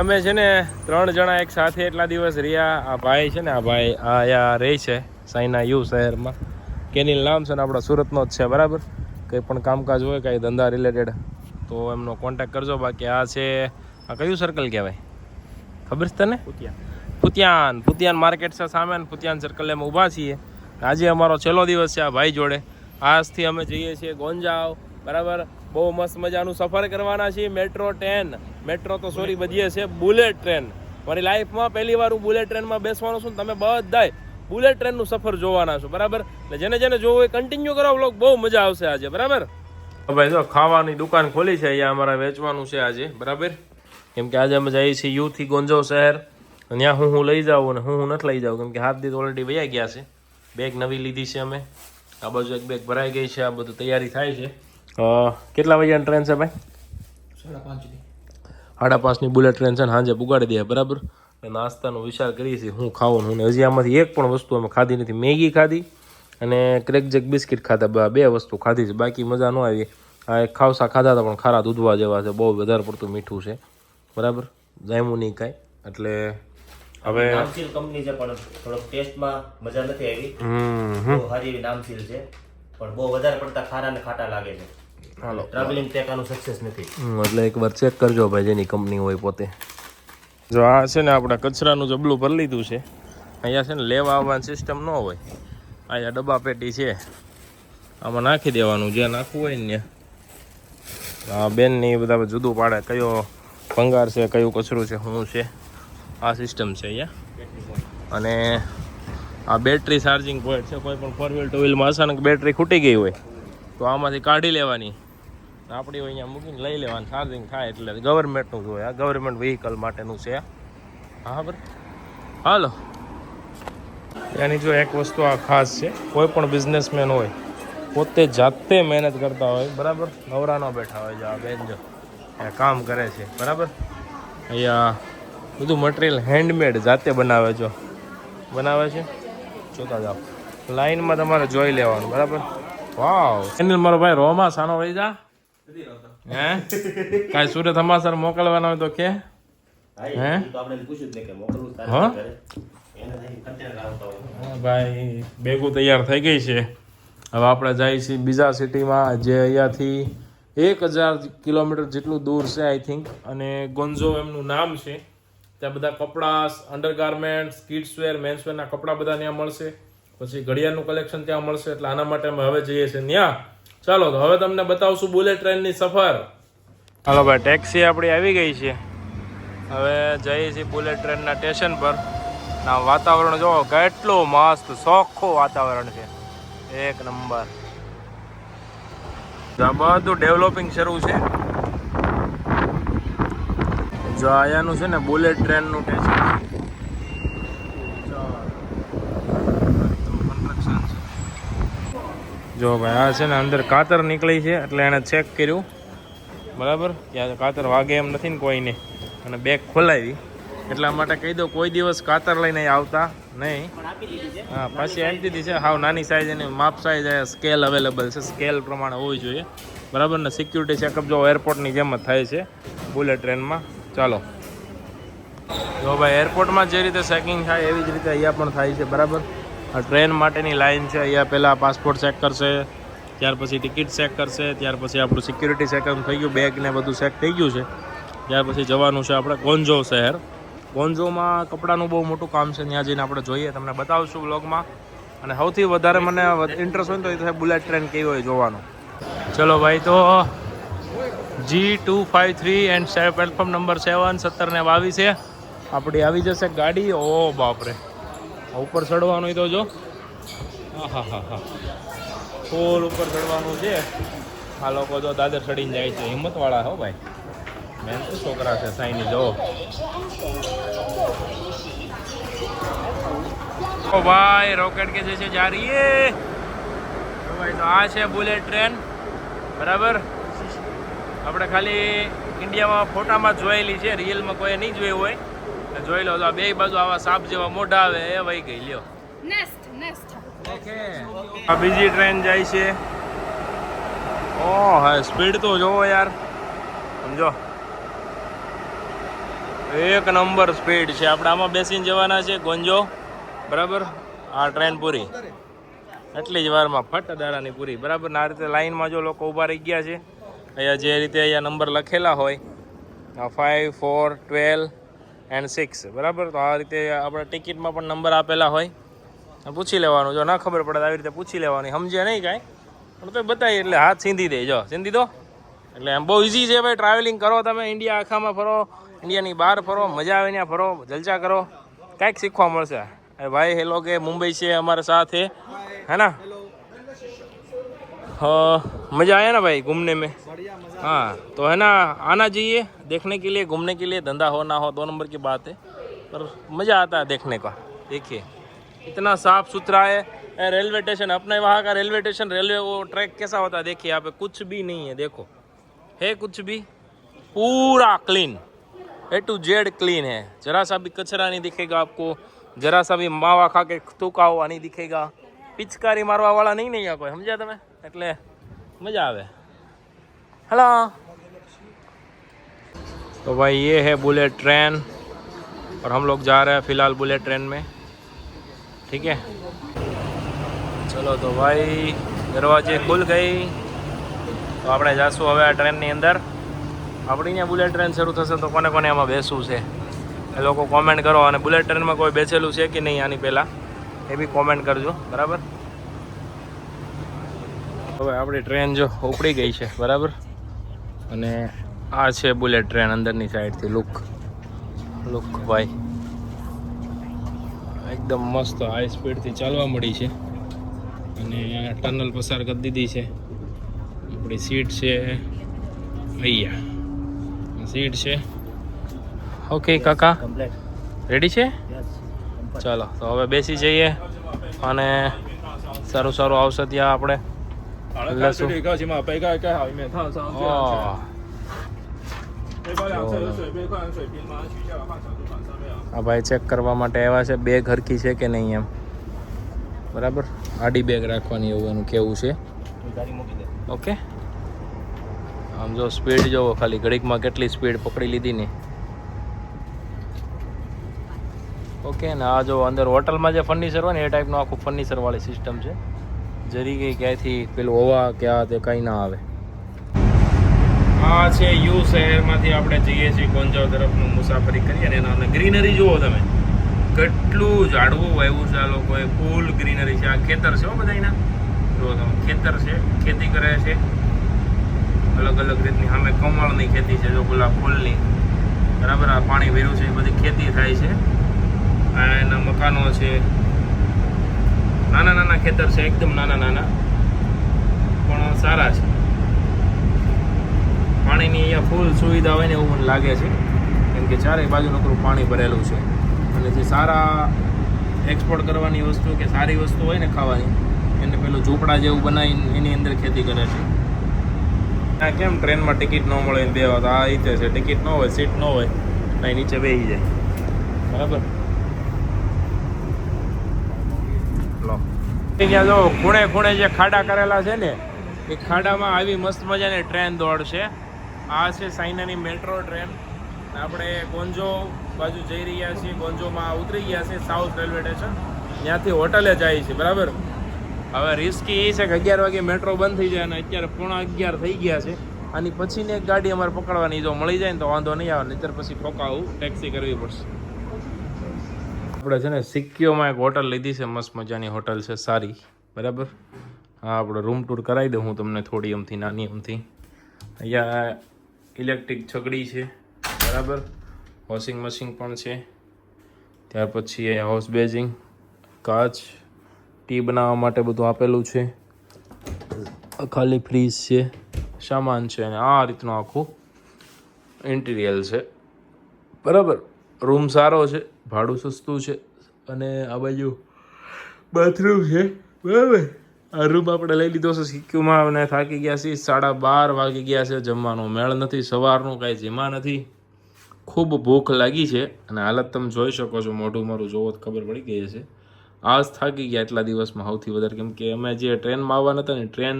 અમે છે ને 3 જણા એક સાથે એટલા દિવસ રહ્યા. આ ભાઈ છે ને, આ ભાઈ આયા રહે છે સાઈના યુ શહેરમાં. કેનિલ નામ છે ને, આપણા સુરતનો જ છે. બરાબર, કંઈ પણ કામકાજ હોય કાંઈ ધંધા રિલેટેડ તો એમનો કોન્ટેક્ટ કરજો. બાકી આ છે, આ કયું સર્કલ કહેવાય ખબર છે તને? ફુતિયાન માર્કેટ છે સામે. ફુતિયાન સર્કલ એમ ઊભા છીએ. આજે અમારો છેલ્લો દિવસ છે આ ભાઈ જોડે. આજથી અમે જઈએ છીએ ગોંજાવ. બરાબર, બહુ મસ્ત મજાનું સફર કરવાના છીએ. મેટ્રો તો સોરી બધીએ છે બુલેટ ટ્રેન. મારી લાઈફમાં પહેલી વાર હું બુલેટ ટ્રેનમાં બેસવાનો છું. તમે બધાય બુલેટ ટ્રેનનું સફર જોવાના છો. બરાબર, એટલે જેને જોવું હોય કન્ટિન્યુ કરો વ્લોગ, બહુ મજા આવશે આજે. બરાબર ભાઈ, જો ખાવાની દુકાન ખોલી છે અહીંયા અમારે, વેચવાનું છે આજે. બરાબર, કેમ કે આજે અમે જઈએ છીએ યુથી ગોંજો શહેર. ત્યાં હું લઈ જાઉં અને હું નથી લઈ જાઉં, કેમ કે 7 દિવસ ઓલરેડી વયા ગયા છે. બેગ નવી લીધી છે અમે. આ બાજુ એક બેગ ભરાઈ ગઈ છે. આ બધું તૈયારી થાય છે. કેટલા વાગ્યાની ટ્રેન છે ભાઈ? 5:30ની બુલેટ ટ્રેન છે ને, સાંજે પુગાડી દે. બરાબર, નાસ્તાનો વિચાર કરીએ છીએ હું ખાવું. હું હજી આમાંથી એક પણ વસ્તુ અમે ખાધી નથી. મેગી ખાધી અને ક્રેકજેક બિસ્કિટ ખાધા. 2 વસ્તુ ખાધી છે, બાકી મજા ન આવી. આ એક ખાવસા ખાધા હતા પણ ખારા દૂધવા જેવા છે. બહુ વધારે પડતું મીઠું છે. બરાબર, જામ્યું નહીં કાંઈ. એટલે હવે નામચીલ કંપની છે પણ થોડોક ટેસ્ટમાં મજા નથી આવી. બહુ સારી એવી નામચીલ છે પણ બહુ વધારે પડતા ખારા ને ખાટા લાગે છે. હાલો, ટ્રાવેલિંગ પેક આનું સક્સેસ નથી. એટલે એકવાર ચેક કરજો ભાઈ, જેની કંપની હોય પોતે. જો આ છે ને, આપણે કચરાનું જબલું ભરી લીધું છે. અહીંયા છે ને લેવા આવવાની સિસ્ટમ ન હોય. અહીંયા ડબ્બા પેટી છે, આમાં નાખી દેવાનું જ્યાં નાખવું હોય ને. આ બેનની બધા જુદું પાડે કયો ભંગાર છે, કયું કચરું છે, શું છે. આ સિસ્ટમ છે અહીંયા. અને આ બેટરી ચાર્જિંગ પોઈન્ટ છે. કોઈ પણ 4 વ્હીલ 2 વ્હીલમાં અચાનક બેટરી ખૂટી ગઈ હોય તો આમાંથી કાઢી લેવાની, આપણી અહીંયા મૂકીને લઈ લેવાનું. ચાર્જિંગ થાય એટલે ગવર્મેન્ટનું જ હોય. આ ગવર્મેન્ટ વ્હીકલ માટેનું છે. હા બરાબર. હાલો, એની જો એક વસ્તુ આ ખાસ છે, કોઈ પણ બિઝનેસમેન હોય પોતે જાતે મહેનત કરતા હોય. બરાબર, નવરા ન બેઠા હોય. જો આ બેન જો કામ કરે છે. બરાબર, અહીંયા બધું મટીરિયલ હેન્ડમેડ જાતે બનાવે છે. જોતા જાઓ, લાઈનમાં તમારે જોઈ લેવાનું. બરાબર, વાવ. એની મારો ભાઈ રોમા સાનો વહી જા. હે કાંઈ સુરત સમાચાર મોકલવાના હોય તો કે ભાઈ. ભેગું તૈયાર થઈ ગઈ છે. હવે આપણે જઈએ છીએ બીજા સિટીમાં, જે અહીંયાથી 1000 કિલોમીટર જેટલું દૂર છે આઈ થિંક. અને ગોંજો એમનું નામ છે. ત્યાં બધા કપડાં, અંડરગાર્મેન્ટ્સ, કિડ્સવેર, મેન્સવેરના કપડાં બધા ત્યાં મળશે. પછી ઘડિયાળનું કલેક્શન ત્યાં મળશે. એટલે આના માટે અમે હવે જઈએ છીએ ત્યાં. ચાલો, તો હવે તમને બતાવશું બુલેટ ટ્રેનની સફર. હાલો ભાઈ, ટેક્સી આપણી આવી ગઈ છે. હવે જઈએ છીએ બુલેટ ટ્રેનના સ્ટેશન પર. ના વાતાવરણ જોવો કેટલું મસ્ત ચોખ્ખું વાતાવરણ છે, એક નંબર. આ બધું ડેવલપિંગ શરૂ છે. જો અહીંયાનું છે ને બુલેટ ટ્રેનનું સ્ટેશન. જો ભાઈ, આ છે ને અંદર કાતર નીકળી છે એટલે એણે ચેક કર્યું. બરાબર, ત્યાં કાતર વાગે એમ નથી ને કોઈને. અને બેગ ખોલાવી એટલા માટે કહી દો, કોઈ દિવસ કાતર લઈને આવતા નહીં. હા, પાછી આપી દીધી છે. હાવ નાની સાઇઝ, એની માપ સાઇઝ સ્કેલ અવેલેબલ છે. સ્કેલ પ્રમાણે હોવી જોઈએ. બરાબર ને. સિક્યુરિટી ચેકઅપ જો એરપોર્ટની જેમ જ થાય છે બુલેટ ટ્રેનમાં. ચાલો, જો ભાઈ, એરપોર્ટમાં જે રીતે ચેકિંગ થાય એવી જ રીતે અહીંયા પણ થાય છે. બરાબર, આ ટ્રેન માટેની લાઈન છે. અહીંયા પહેલાં પાસપોર્ટ ચેક કરશે, ત્યાર પછી ટિકિટ ચેક કરશે, ત્યાર પછી આપણું સિક્યુરિટી ચેકઅપ થઈ ગયું, બેગ ને બધું ચેક થઈ ગયું છે. ત્યાર પછી જવાનું છે આપણે ગોંજો શહેર. ગોંજોમાં કપડાનું બહુ મોટું કામ છે. ત્યાં જઈને આપણે જોઈએ, તમને બતાવશું વ્લોગમાં. અને સૌથી વધારે મને ઇન્ટરેસ્ટ હોય તો એ બુલેટ ટ્રેન કેવી હોય જોવાનું. ચલો ભાઈ, તો G253 એન્ડ પ્લેટફોર્મ નંબર 7, 17 ને 22 છે. આપણી આવી જશે ગાડી. ઓ બાપરે, ઉપર ચડવાનું હોય તો જો. હા હા હા, ફૂલ ઉપર ચડવાનું છે. આ લોકો જો દાદર ચડીને જાય છે. હિંમતવાળા હો ભાઈ. મેન તો છોકરા છે સાઈની. જો ઓ ભાઈ, રોકેટ કે જैसे जा रही है ભાઈ. તો આ છે બુલેટ ટ્રેન. બરાબર, આપણે ખાલી ઇન્ડિયામાં ફોટામાં જોયેલી છે, રિયલમાં કોઈ નહીં જોયું હોય. જોઈ લો, તો આ બે બાજુ આવા સાપ જેવા મોઢા આવે એ વહી ગઈ. લ્યો, આ બીજી ટ્રેન જાય છે. ઓ હા, સ્પીડ તો જોવો યાર, સમજો. એક નંબર સ્પીડ છે. આપણે આમાં બેસીને જવાના છે ગોંજો, બરાબર. આ ટ્રેન પૂરી એટલી જ વારમાં ફટદારાની પૂરી, બરાબર. આ રીતે લાઈનમાં જો લોકો ઊભા રહી ગયા છે. અહીંયા જે રીતે અહીંયા નંબર લખેલા હોય 5, 4, 12 એન્ડ 6, બરાબર. તો આ રીતે આપણે ટિકિટમાં પણ નંબર આપેલા હોય, પૂછી લેવાનું. જો ના ખબર પડે આવી રીતે પૂછી લેવાની, સમજે નહીં કાંઈ પણ તો બતાવી એટલે હાથ સીંધી દે. જો સીંધી દો એટલે એમ બહુ ઇઝી છે ભાઈ. ટ્રાવેલિંગ કરો તમે, ઇન્ડિયા આખામાં ફરો, इंडिया बाहर फरो, मजा आवे ना फरो, जलसा करो, क्या सीखवा मळशे। अरे भाई हेलो के मुंबई से हमारे साथ है ना। मजा आया ना भाई घूमने में। हाँ तो है ना, आना चाहिए देखने के लिए, घूमने के लिए। धंधा हो ना हो 2 नंबर की बात है, पर मज़ा आता है देखने का। देखिए इतना साफ सुथरा है रेलवे स्टेशन। अपने वहाँ का रेलवे स्टेशन, रेलवे वो ट्रैक कैसा होता है देखिए, यहाँ पे कुछ भी नहीं है, देखो है कुछ भी, पूरा clean, A to Z clean है। जरा सा भी कचरा नहीं दिखेगा आपको, जरा सा भी मावा खा के थूका हुआ नहीं दिखेगा, पिचकारी मारवा वाला नहीं नहीं कोई, समझा तमे, એટલે मजा आवे। हेलो तो भाई ये है बुलेट ट्रेन और हम लोग जा रहे हैं फिलहाल बुलेट ट्रेन में, ठीक है। चलो तो भाई दरवाजे खुल गई, तो આપણે જાશું હવે આ ટ્રેનની અંદર। આપણી અહીંયા બુલેટ ટ્રેન શરૂ થશે તો કોને કોને એમાં બેસવું છે એ લોકો કોમેન્ટ કરો, અને બુલેટ ટ્રેનમાં કોઈ બેસેલું છે કે નહીં આની પહેલાં એ બી કોમેન્ટ કરજો, બરાબર। હવે આપણી ટ્રેન જો ઉપડી ગઈ છે, બરાબર, અને આ છે બુલેટ ટ્રેન અંદરની સાઈડથી લુક ભાઈ એકદમ મસ્ત હાઈ સ્પીડથી ચાલવા મળી છે, અને ટનલ પસાર કરી દીધી છે। આપણી સીટ છે અહીંયા, सीट છે। ओके काका रेडी છે? ચાલો તો હવે બેસી જઈએ અને સારું સારું આવશે ત્યાં આપણે લેશું। આ ભાઈ ચેક કરવા માટે આવ્યા છે બેગ હરખી છે કે નહીં એમ, બરાબર। આડી બેગ રાખવાની એવું એનું કેવું છે। ઓકે આમ જો સ્પીડ જોવો ખાલી, ઘડીકમાં કેટલી સ્પીડ પકડી લીધી ને। ઓકે ને આ જો અંદર હોટલમાં જે ફર્નિચર હોય ને એ ટાઈપનું આખું ફર્નિચરવાળી સિસ્ટમ છે, જરી ગઈ ક્યાંયથી પેલું હવા કે આ તે કંઈ ના આવે। આ છે યુ શહેરમાંથી આપણે જઈએ છીએ ગોંજાવ તરફનું મુસાફરી કરીએ, અને એના ગ્રીનરી જુઓ તમે, કેટલું ઝાડવું વાવ્યું છે આ લોકોએ, ફૂલ ગ્રીનરી છે। આ ખેતર છે હો બધા એના, જુઓ તમે ખેતર છે, ખેતી કરે છે અલગ અલગ રીતની। સામે કમળની ખેતી છે, જો ગુલાબ ફૂલની, બરાબર। આ પાણી ભર્યું છે, એ બધી ખેતી થાય છે। આ એના મકાનો છે, નાના નાના ખેતર છે, એકદમ નાના નાના પણ સારા છે। પાણીની અહીંયા ફૂલ સુવિધા હોય ને એવું મને લાગે છે, કેમ કે ચારે બાજુ નકરું પાણી ભરેલું છે। અને જે સારા એક્સપોર્ટ કરવાની વસ્તુ કે સારી વસ્તુ હોય ને ખાવાની, એને પેલું ઝૂંપડા જેવું બનાવીને એની અંદર ખેતી કરે છે। આ કેમ ટ્રેનમાં ટિકિટ ન મળે ને બેવા, તો આ રીતે છે, ટિકિટ ન હોય, સીટ ન હોય, અહીં નીચે બેસી જાય, બરાબર। લો ત્યાં જો ખૂણે ખૂણે જે ખાડા કરેલા છે ને, એ ખાડામાં આવી મસ્ત મજાની ટ્રેન દોડશે। આ છે ચાઇનાની મેટ્રો ટ્રેન। આપણે ગોંજો બાજુ જઈ રહ્યા છીએ, ગોંજોમાં ઉતરી ગયા છે સાઉથ રેલવે સ્ટેશન, ત્યાંથી હોટલે જાય છે, બરાબર। હવે રિસ્કી એ છે કે 11 વાગે મેટ્રો બંધ થઈ જાય, અને અત્યારે 11:15 થઈ ગયા છે। આની પછીની એક ગાડી અમારે પકડવાની, જો મળી જાય ને તો વાંધો નહીં આવે, નહીંતર પછી ઠોકાવું ટેક્સી કરવી પડશે। આપણે છે ને સિક્કીઓમાં એક હોટલ લીધી છે, મસ્ત મજાની હોટલ છે, સારી, બરાબર। હા આપણે રૂમ ટૂર કરાવી દઉં હું તમને થોડી અમથી નાની અમથી। અહીંયા ઇલેક્ટ્રિક છગડી છે, બરાબર, વોશિંગ મશીન પણ છે, ત્યાર પછી અહીંયા હાઉસ બેઝિંગ, કાચ, ટી બનાવવા માટે બધું આપેલું છે, ખાલી ફ્રીજ છે, સામાન છે, અને આ રીતનું આખું ઇન્ટિરિયર છે, બરાબર। રૂમ સારો છે, ભાડું સસ્તું છે, અને આ બાજુ બાથરૂમ છે, બરાબર। આ રૂમ આપણે લઈ લીધો છે સિક્યુમાં, અને થાકી ગયા છીએ, 12:30 વાગી ગયા છે, જમવાનો મેળ નથી, સવારનું કાંઈ જીમા નથી, ખૂબ ભૂખ લાગી છે, અને હાલત તમે જોઈ શકો છો, મોઢું મારું જોવો તો ખબર પડી ગઈ છે। આજ થાકી ગયા એટલા દિવસમાં સૌથી વધારે, કેમ કે અમે જે ટ્રેનમાં આવવાના હતા ને, ટ્રેન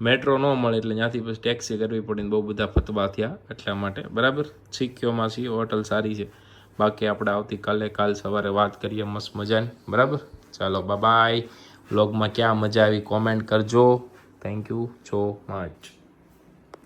મેટ્રો ન મળે એટલે ત્યાંથી પછી ટેક્સી કરવી પડી ને બહુ બધા ફતવા થયા એટલા માટે. બરાબર, શીખ્યોમાં છીએ, હોટલ સારી છે. બાકી આપણે આવતીકાલે કાલ સવારે વાત કરીએ મસ્ત મજાની. બરાબર, ચાલો બાય. વ્લોગમાં ક્યાં મજા આવી કોમેન્ટ કરજો. Thank you so much.